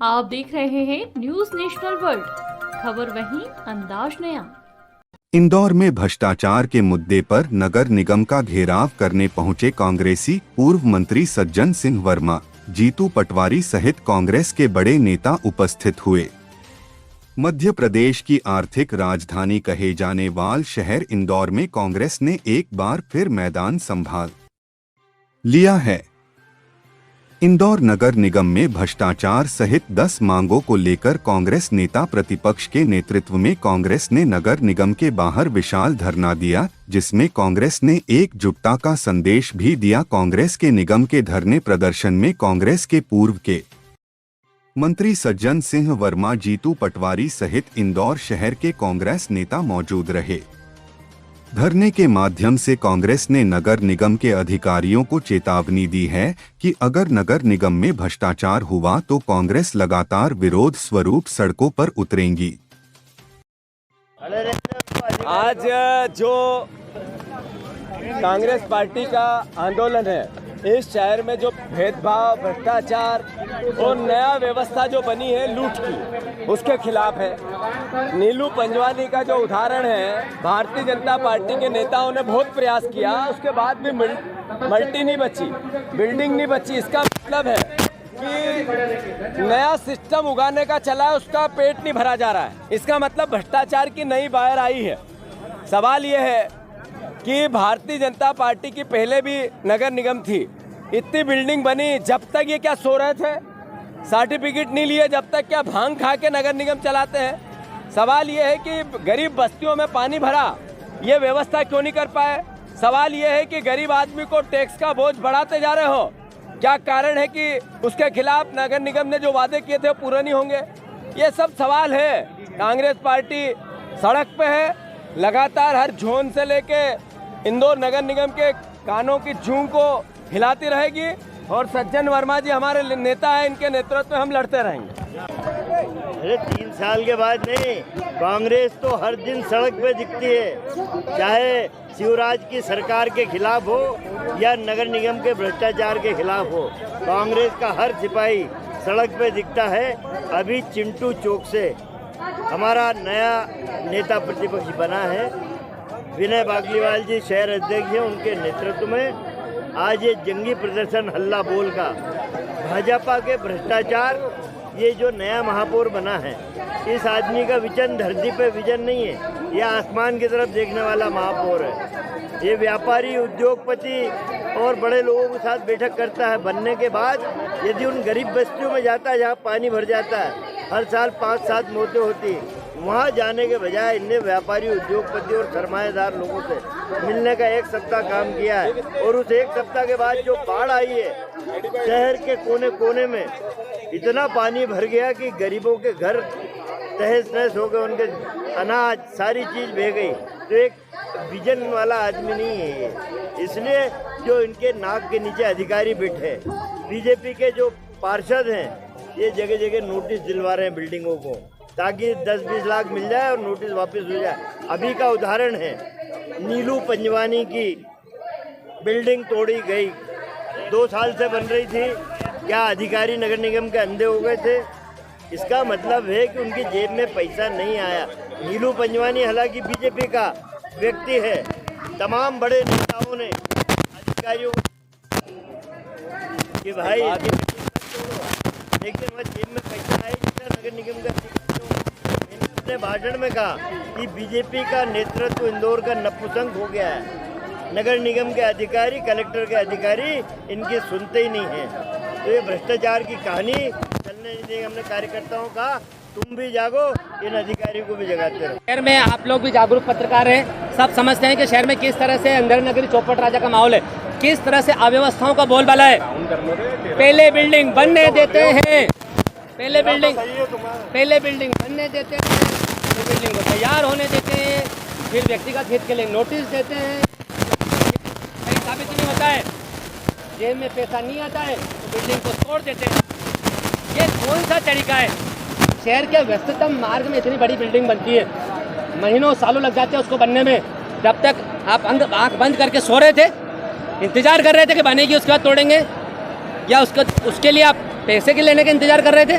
आप देख रहे हैं न्यूज नेशनल वर्ल्ड, खबर वहीं अंदाज नया। इंदौर में भ्रष्टाचार के मुद्दे पर नगर निगम का घेराव करने पहुंचे कांग्रेसी पूर्व मंत्री सज्जन सिंह वर्मा, जीतू पटवारी सहित कांग्रेस के बड़े नेता उपस्थित हुए। मध्य प्रदेश की आर्थिक राजधानी कहे जाने वाले शहर इंदौर में कांग्रेस ने एक बार फिर मैदान संभाल लिया है। इंदौर नगर निगम में भ्रष्टाचार सहित 10 मांगों को लेकर कांग्रेस नेता प्रतिपक्ष के नेतृत्व में कांग्रेस ने नगर निगम के बाहर विशाल धरना दिया, जिसमें कांग्रेस ने एकजुटता का संदेश भी दिया। कांग्रेस के निगम के धरने प्रदर्शन में कांग्रेस के पूर्व के मंत्री सज्जन सिंह वर्मा, जीतू पटवारी सहित इंदौर शहर के कांग्रेस नेता मौजूद रहे। धरने के माध्यम से कांग्रेस ने नगर निगम के अधिकारियों को चेतावनी दी है कि अगर नगर निगम में भ्रष्टाचार हुआ तो कांग्रेस लगातार विरोध स्वरूप सड़कों पर उतरेंगी। आज जो कांग्रेस पार्टी का आंदोलन है, इस शहर में जो भेदभाव, भ्रष्टाचार और नया व्यवस्था जो बनी है लूट की, उसके खिलाफ है। नीलू पंजवानी का जो उदाहरण है, भारतीय जनता पार्टी के नेताओं ने बहुत प्रयास किया, उसके बाद भी मल्टी नहीं बची, बिल्डिंग नहीं बची। इसका मतलब है कि नया सिस्टम उगाने का चला है, उसका पेट नहीं भरा जा रहा है। इसका मतलब भ्रष्टाचार की नई बाहर आई है। सवाल ये है कि भारतीय जनता पार्टी की पहले भी नगर निगम थी, इतनी बिल्डिंग बनी, जब तक ये क्या सो रहे थे, सर्टिफिकेट नहीं लिए, जब तक क्या भांग खा के नगर निगम चलाते हैं। सवाल ये है कि गरीब बस्तियों में पानी भरा, ये व्यवस्था क्यों नहीं कर पाए। सवाल ये है कि गरीब आदमी को टैक्स का बोझ बढ़ाते जा रहे हो, क्या कारण है कि उसके खिलाफ नगर निगम ने जो वादे किए थे वो पूरे नहीं होंगे। ये सब सवाल है। कांग्रेस पार्टी सड़क पे है, लगातार हर जोन से लेके इंदौर नगर निगम के कानों की जूं को हिलाती रहेगी और सज्जन वर्मा जी हमारे नेता हैं, इनके नेतृत्व में हम लड़ते रहेंगे। अरे 3 साल के बाद नहीं, कांग्रेस तो हर दिन सड़क पे दिखती है, चाहे शिवराज की सरकार के खिलाफ हो या नगर निगम के भ्रष्टाचार के खिलाफ हो। कांग्रेस का हर सिपाही सड़क पे दिखता है। अभी चिंटू चौक से हमारा नया नेता प्रतिपक्ष बना है, विनय बागलीवाल जी शहर अध्यक्ष हैं, उनके नेतृत्व में आज ये जंगी प्रदर्शन हल्ला बोल का भाजपा के भ्रष्टाचार, ये जो नया महापौर बना है, इस आदमी का विजन धरती पे विजन नहीं है, यह आसमान की तरफ देखने वाला महापौर है। ये व्यापारी, उद्योगपति और बड़े लोगों के साथ बैठक करता है। बनने के बाद यदि उन गरीब बस्तियों में जाता है जहाँ पानी भर जाता है, हर साल 5-7 मौतें होती, वहाँ जाने के बजाय इनने व्यापारी, उद्योगपति और सरमाएदार लोगों से मिलने का 1 सप्ताह काम किया है। और उस 1 सप्ताह के बाद जो बाढ़ आई है, शहर के कोने कोने में इतना पानी भर गया कि गरीबों के घर तहस नहस हो गए, उनके अनाज सारी चीज़ बह गई। तो एक विजन वाला आदमी नहीं है ये। इसलिए जो इनके नाक के नीचे अधिकारी बैठे, बीजेपी के जो पार्षद हैं, ये जगह जगह नोटिस दिलवा रहे हैं बिल्डिंगों को, ताकि 10-20 लाख मिल जाए और नोटिस वापस हो जाए। अभी का उदाहरण है, नीलू पंजवानी की बिल्डिंग तोड़ी गई, 2 साल से बन रही थी। क्या अधिकारी नगर निगम के अंधे हो गए थे? इसका मतलब है कि उनकी जेब में पैसा नहीं आया। नीलू पंजवानी हालांकि बीजेपी का व्यक्ति है, तमाम बड़े नेताओं ने अधिकारियों कि भाई लेकिन वह जेब में पैसा आए नगर निगम का। मैंने अपने भाषण में कहा कि बीजेपी का नेतृत्व इंदौर का नपुंसक हो गया है। नगर निगम के अधिकारी, कलेक्टर के अधिकारी इनकी सुनते ही नहीं हैं। तो ये भ्रष्टाचार की कहानी चलने नहीं देंगे। हमने कार्यकर्ताओं कहा तुम भी जागो, इन अधिकारियों को भी जगाते रहो। शहर में आप लोग भी जागरूक पत्रकार हैं, सब समझते हैं कि शहर में किस तरह से अंदर नगरी चौपट राजा का माहौल है, किस तरह से अव्यवस्थाओं का बोलबाला है। पहले बिल्डिंग बनने देते हैं, पहले बिल्डिंग बनने देते हैं, फिर बिल्डिंग को तैयार होने देते हैं, फिर व्यक्तिगत हित के लिए नोटिस देते हैं, कहीं साबित नहीं होता है, जेब में पैसा नहीं आता है तो बिल्डिंग को तोड़ देते हैं। ये कौन सा तरीका है? शहर के व्यस्ततम मार्ग में इतनी बड़ी बिल्डिंग बनती है, महीनों सालों लग जाते हैं उसको बनने में। जब तक आप आंख बंद करके सो रहे थे, इंतजार कर रहे थे कि बनेगी उसके बाद तोड़ेंगे, या उसके लिए आप पैसे के लेने का इंतजार कर रहे थे।